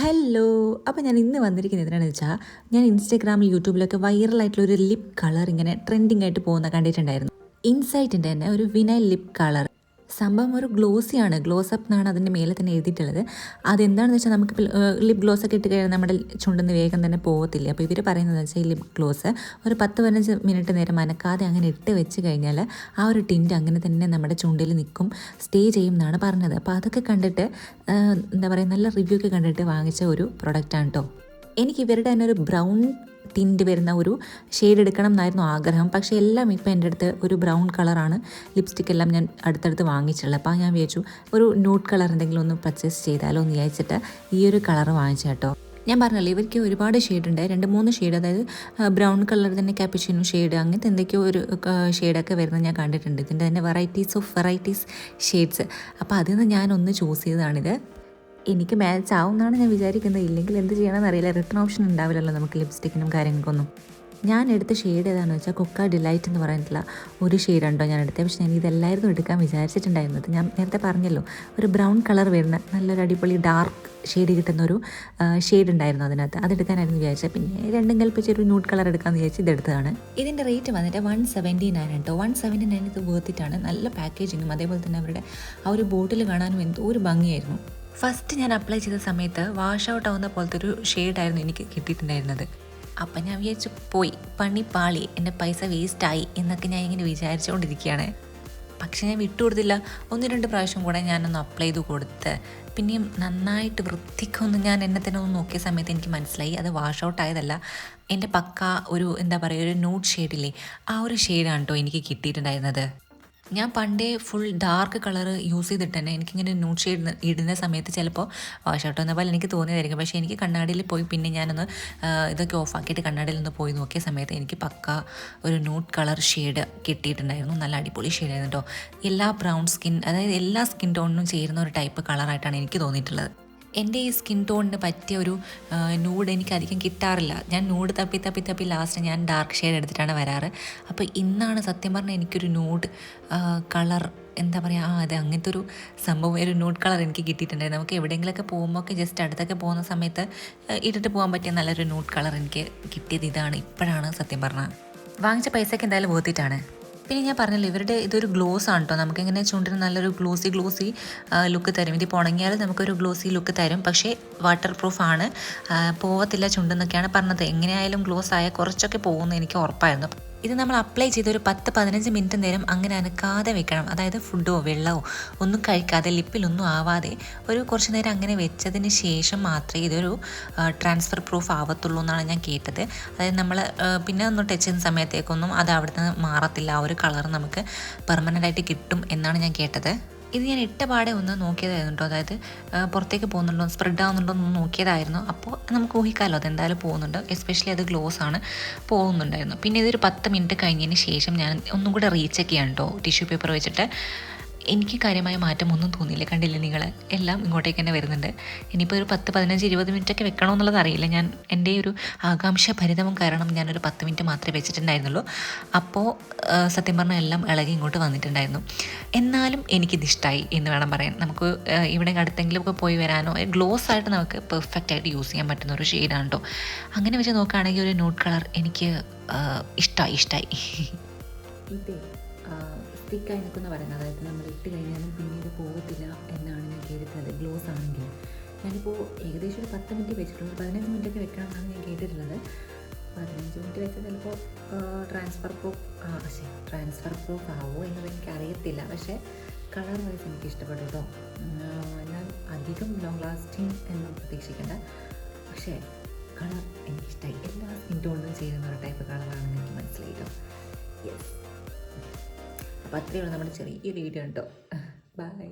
Hello. അപ്പോൾ ഞാൻ ഇന്ന് വന്നിരിക്കുന്നത് എന്തിനാണെന്ന് വെച്ചാൽ, ഞാൻ ഇൻസ്റ്റാഗ്രാമിൽ യൂട്യൂബിലൊക്കെ വൈറലായിട്ടുള്ളൊരു ലിപ് കളർ ഇങ്ങനെ ട്രെൻഡിങ് ആയിട്ട് പോകുന്ന കണ്ടിട്ടുണ്ടായിരുന്നു. ഇൻസൈറ്റിൻ്റെ തന്നെ ഒരു വിനൈൽ ലിപ് കളർ. സംഭവം ഒരു ഗ്ലോസിയാണ്, ഗ്ലോസ് അപ്പ് എന്നാണ് അതിൻ്റെ മേലെ തന്നെ എഴുതിയിട്ടുള്ളത്. അതെന്താണെന്ന് വെച്ചാൽ നമുക്ക് ലിപ് ഗ്ലോസ് ഒക്കെ ഇട്ട് കഴിഞ്ഞാൽ നമ്മുടെ ചുണ്ടെന്ന് വേഗം തന്നെ പോകത്തില്ല. അപ്പോൾ ഇവർ പറയുന്നത് വെച്ചാൽ ഈ ലിപ് ഗ്ലോസ് ഒരു 10-15 മിനിറ്റ് നേരം അനക്കാതെ അങ്ങനെ ഇട്ട് വെച്ച് കഴിഞ്ഞാൽ ആ ഒരു ടിൻറ്റ് അങ്ങനെ തന്നെ നമ്മുടെ ചുണ്ടിൽ നിൽക്കും, സ്റ്റേ ചെയ്യും എന്നാണ് പറഞ്ഞത്. അപ്പോൾ അതൊക്കെ കണ്ടിട്ട് എന്താ പറയുക, നല്ല റിവ്യൂ ഒക്കെ കണ്ടിട്ട് വാങ്ങിച്ച ഒരു പ്രൊഡക്റ്റാണ് കേട്ടോ. എനിക്ക് ഇവരുടെ തന്നെ ഒരു ബ്രൗൺ ടിൻറ്റ് വരുന്ന ഒരു ഷെയ്ഡ് എടുക്കണം എന്നായിരുന്നു ആഗ്രഹം. പക്ഷേ എല്ലാം ഇപ്പോൾ എൻ്റെ അടുത്ത് ഒരു ബ്രൗൺ കളറാണ്. ലിപ്സ്റ്റിക് എല്ലാം ഞാൻ അടുത്തടുത്ത് വാങ്ങിച്ചുള്ളത്. അപ്പോൾ ഞാൻ വിചാരിച്ചു ഒരു ന്യൂഡ് കളർ എന്തെങ്കിലും ഒന്ന് പർച്ചേസ് ചെയ്താലോ എന്ന് വിചാരിച്ചിട്ട് ഈ ഒരു കളർ വാങ്ങിച്ചു കേട്ടോ. ഞാൻ പറഞ്ഞല്ലോ, ഇവർക്ക് ഒരുപാട് ഷെയ്ഡുണ്ട്, 2-3 ഷെയ്ഡ്. അതായത് ബ്രൗൺ കളർ തന്നെ കാപ്പിച്ചിനോ ഷെയ്ഡ്, അങ്ങനത്തെ എന്തൊക്കെയോ ഒരു ഷെയ്ഡൊക്കെ വരുന്നത് ഞാൻ കണ്ടിട്ടുണ്ട്. ഇതിൻ്റെ തന്നെ വെറൈറ്റീസ് ഷെയ്ഡ്സ്. അപ്പോൾ അതിൽ നിന്ന് ഞാനൊന്ന് ചൂസ് ചെയ്തതാണിത്. എനിക്ക് മാച്ച് ആവും എന്നാണ് ഞാൻ വിചാരിക്കുന്നത്. ഇല്ലെങ്കിൽ എന്ത് ചെയ്യണമെന്ന് അറിയില്ല. റിട്ടേൺ ഓപ്ഷൻ ഉണ്ടാവില്ലല്ലോ നമുക്ക് ലിപ്സ്റ്റിക്കിനും കാര്യങ്ങൾക്കൊന്നും. ഞാൻ എടുത്ത ഷെയ്ഡ് ഏതാണെന്ന് വെച്ചാൽ കൊക്ക ഡിലൈറ്റ് എന്ന് പറഞ്ഞിട്ടുള്ള ഒരു ഷെയ്ഡുണ്ടോ ഞാൻ എടുത്തത്. പക്ഷേ ഞാൻ ഇതെല്ലായിരുന്നു എടുക്കാൻ വിചാരിച്ചിട്ടുണ്ടായിരുന്നത്. ഞാൻ നേരത്തെ പറഞ്ഞല്ലോ, ഒരു ബ്രൗൺ കളർ വരുന്ന നല്ലൊരു അടിപൊളി ഡാർക്ക് ഷെയ്ഡ് കിട്ടുന്നൊരു ഷെയ്ഡ് ഉണ്ടായിരുന്നു അതിനകത്ത്. അതെടുക്കാനായിരുന്നു വിചാരിച്ചത്. പിന്നെ രണ്ടും കൽപ്പിച്ചൊരു ന്യൂഡ് കളർ എടുക്കാമെന്ന് വിചാരിച്ച് ഇതെടുത്തതാണ്. ഇതിൻ്റെ റേറ്റ് വന്നിട്ട് 179 കേട്ടോ. 179 ഇത് വേർത്തിട്ടാണ്. നല്ല പാക്കേജിങ്ങും അതേപോലെ തന്നെ അവരുടെ ആ ഒരു ബോട്ടിൽ കാണാനും എന്തോ ഒരു ഭംഗിയായിരുന്നു. ഫസ്റ്റ് ഞാൻ അപ്ലൈ ചെയ്ത സമയത്ത് വാഷ് ഔട്ട് ആവുന്ന പോലത്തെ ഒരു ഷെയ്ഡായിരുന്നു എനിക്ക് കിട്ടിയിട്ടുണ്ടായിരുന്നത്. അപ്പം ഞാൻ വിചാരിച്ചു പോയി, പണി പാളി, എൻ്റെ പൈസ വേസ്റ്റായി എന്നൊക്കെ ഞാൻ ഇങ്ങനെ വിചാരിച്ചുകൊണ്ടിരിക്കുകയാണ്. പക്ഷേ ഞാൻ വിട്ടുകൊടുത്തില്ല. 1-2 പ്രാവശ്യം കൂടെ ഞാനൊന്ന് അപ്ലൈ ചെയ്ത് കൊടുത്ത് പിന്നെയും നന്നായിട്ട് വൃത്തിക്കൊന്ന് ഞാൻ എന്നെ തന്നെ ഒന്ന് നോക്കിയ സമയത്ത് എനിക്ക് മനസ്സിലായി അത് വാഷ് ഔട്ട് ആയതല്ല. എൻ്റെ പക്ക ഒരു എന്താ പറയുക, ഒരു ന്യൂഡ് ഷെയ്ഡില്ലേ, ആ ഒരു ഷെയ്ഡാണ് കേട്ടോ എനിക്ക് കിട്ടിയിട്ടുണ്ടായിരുന്നത്. ഞാൻ പണ്ടേ ഫുൾ ഡാർക്ക് കളർ യൂസ് ചെയ്തിട്ട് തന്നെ എനിക്കിങ്ങനെ ന്യൂഡ് ഷെയ്ഡ് ഇടുന്ന സമയത്ത് ചിലപ്പോൾ വാഷ് ഔട്ട് വന്ന പോലെ എനിക്ക് തോന്നിയതായിരിക്കും. പക്ഷേ എനിക്ക് കണ്ണാടിയിൽ പോയി പിന്നെ ഞാനൊന്ന് ഇതൊക്കെ ഓഫാക്കിയിട്ട് കണ്ണാടിയിൽ ഒന്ന് പോയി നോക്കിയ സമയത്ത് എനിക്ക് പക്ക ഒരു ന്യൂഡ് കളർ ഷെയ്ഡ് കിട്ടിയിട്ടുണ്ടായിരുന്നു. നല്ല അടിപൊളി ഷെയ്ഡായിരുന്നു കേട്ടോ. എല്ലാ ബ്രൗൺ സ്കിൻ, അതായത് എല്ലാ സ്കിൻ ടോണിനും ചേരുന്ന ഒരു ടൈപ്പ് കളറായിട്ടാണ് എനിക്ക് തോന്നിയിട്ടുള്ളത്. എൻ്റെ ഈ സ്കിൻ ടോണിന് പറ്റിയ ഒരു ന്യൂഡ് എനിക്ക് അധികം കിട്ടാറില്ല. ഞാൻ ന്യൂഡ് തപ്പി ലാസ്റ്റ് ഞാൻ ഡാർക്ക് ഷെയ്ഡ് എടുത്തിട്ടാണ് വരാറ്. അപ്പോൾ ഇന്നാണ് സത്യം പറഞ്ഞാൽ എനിക്കൊരു ന്യൂഡ് കളർ, എന്താ പറയുക, അത് അങ്ങനത്തെ ഒരു സംഭവം, ഒരു ന്യൂഡ് കളർ എനിക്ക് കിട്ടിയിട്ടുണ്ടായിരുന്നു. നമുക്ക് എവിടെയെങ്കിലുമൊക്കെ പോകുമ്പോൾ ഒക്കെ ജസ്റ്റ് അടുത്തൊക്കെ പോകുന്ന സമയത്ത് ഇട്ടിട്ട് പോകാൻ പറ്റിയ നല്ലൊരു ന്യൂഡ് കളർ എനിക്ക് കിട്ടിയത് ഇതാണ്. ഇപ്പോഴാണ് സത്യം പറഞ്ഞാൽ. വാങ്ങിച്ച പൈസയ്ക്ക് എന്തായാലും വേർത്തിട്ടാണ്. പിന്നെ ഞാൻ പറഞ്ഞല്ലോ, ഇവരുടെ ഇതൊരു ഗ്ലോസ് ആണ് കേട്ടോ. നമുക്കിങ്ങനെ ചുണ്ടിന് നല്ലൊരു ഗ്ലോസി ലുക്ക് തരും. ഇതിപ്പോൾ ഉണങ്ങിയാൽ നമുക്കൊരു ഗ്ലോസി ലുക്ക് തരും. പക്ഷേ വാട്ടർ പ്രൂഫാണ്, പോവത്തില്ല ചുണ്ടെന്നൊക്കെയാണ് പറഞ്ഞത്. എങ്ങനെയായാലും ഗ്ലോസ് ആയാൽ കുറച്ചൊക്കെ പോകുമെന്ന് എനിക്ക് ഉറപ്പായിരുന്നു. ഇത് നമ്മൾ അപ്ലൈ ചെയ്ത് ഒരു 10-15 മിനിറ്റ് നേരം അങ്ങനെ അനക്കാതെ വെക്കണം. അതായത് ഫുഡോ വെള്ളമോ ഒന്നും കഴിക്കാതെ, ലിപ്പിലൊന്നും ആവാതെ ഒരു കുറച്ച് നേരം അങ്ങനെ വെച്ചതിന് ശേഷം മാത്രമേ ഇതൊരു ട്രാൻസ്ഫർ പ്രൂഫ് ആവത്തുള്ളൂ എന്നാണ് ഞാൻ കേട്ടത്. അതായത് നമ്മൾ പിന്നെ ഒന്ന് ടച്ച് ചെയ്യുന്ന സമയത്തേക്കൊന്നും അത് അവിടുന്ന് മാറത്തില്ല. ആ ഒരു കളർ നമുക്ക് പെർമനൻ്റ് ആയിട്ട് കിട്ടും എന്നാണ് ഞാൻ കേട്ടത്. ഇത് ഞാൻ ഇട്ട പാടെ ഒന്ന് നോക്കിയതായിരുന്നു കേട്ടോ. അതായത് പുറത്തേക്ക് പോകുന്നുണ്ടോ, സ്പ്രെഡ് ആവുന്നുണ്ടോ എന്ന് നോക്കിയതായിരുന്നു. അപ്പോൾ നമുക്ക് ഊഹിക്കാമല്ലോ അതെന്തായാലും പോകുന്നുണ്ട്. എസ്പെഷ്യലി അത് ഗ്ലോസ് ആണ്, പോകുന്നുണ്ടായിരുന്നു. പിന്നെ ഇതൊരു 10 മിനിറ്റ് കഴിഞ്ഞതിന് ശേഷം ഞാൻ ഒന്നും കൂടെ റീചെക്ക് ചെയ്യാം കേട്ടോ, ടിഷ്യൂ പേപ്പർ വെച്ചിട്ട്. എനിക്ക് കാര്യമായ മാറ്റമൊന്നും തോന്നിയില്ല. കണ്ടില്ലേ നിങ്ങൾ, എല്ലാം ഇങ്ങോട്ടേക്ക് തന്നെ വരുന്നുണ്ട്. ഇനിയിപ്പോൾ ഒരു 10-15-20 മിനിറ്റൊക്കെ വെക്കണമെന്നുള്ളത് അറിയില്ല. ഞാൻ എൻ്റെ ഒരു ആകാംക്ഷ ഭരിതം കാരണം ഞാനൊരു 10 മിനിറ്റ് മാത്രമേ വെച്ചിട്ടുണ്ടായിരുന്നുള്ളൂ. അപ്പോൾ സത്യം പറഞ്ഞാൽ എല്ലാം ഇളകി ഇങ്ങോട്ട് വന്നിട്ടുണ്ടായിരുന്നു. എന്നാലും എനിക്കിതിഷ്ടമായി എന്ന് വേണം പറയാൻ. നമുക്ക് ഇവിടെ അടുത്തെങ്കിലും ഒക്കെ പോയി വരാനോ ഗ്ലോസ് ആയിട്ട് നമുക്ക് പെർഫെക്റ്റ് ആയിട്ട് യൂസ് ചെയ്യാൻ പറ്റുന്ന ഒരു ഷെയ്ഡാണ് കേട്ടോ. അങ്ങനെ വെച്ച് നോക്കുകയാണെങ്കിൽ ഒരു ന്യൂഡ് കളർ എനിക്ക് ഇഷ്ടമായി. സ്റ്റിക്കായി നിൽക്കുന്ന പറയുന്നത്, അതായത് നമ്മൾ ഇട്ട് കഴിഞ്ഞാലും പിന്നീട് പോകത്തില്ല എന്നാണ് ഞാൻ കേട്ടിട്ടുള്ളത്. ഗ്ലോസ് ആണെങ്കിൽ ഞാനിപ്പോൾ ഏകദേശം ഒരു 10 മിനിറ്റ് വെച്ചിട്ടുണ്ട്. 15 മിനിറ്റൊക്കെ വെക്കണം എന്നാണ് ഞാൻ കേട്ടിട്ടുള്ളത്. 15 മിനിറ്റ് വെച്ചാൽ ചിലപ്പോൾ ട്രാൻസ്ഫർ പ്രൂഫ് ആവുമോ എന്നത് എനിക്കറിയത്തില്ല. പക്ഷേ കളർ വൈസ് എനിക്ക് ഇഷ്ടപ്പെട്ടു കേട്ടോ. എന്നാൽ അധികം ലോങ് ലാസ്റ്റിംഗ് എന്ന് പ്രതീക്ഷിക്കേണ്ട, പക്ഷേ കളർ എനിക്കിഷ്ടമായി. എല്ലാ സ്കിൻ ടോണിനും ചേരുന്ന ഒരു ടൈപ്പ് കളറാണെന്ന് എനിക്ക് മനസ്സിലായി കേട്ടോ. യെസ്. അപ്പോൾ അത്രയുള്ള നമ്മുടെ ചെറിയൊരു വീഡിയോ ഉണ്ടോ. ബൈ.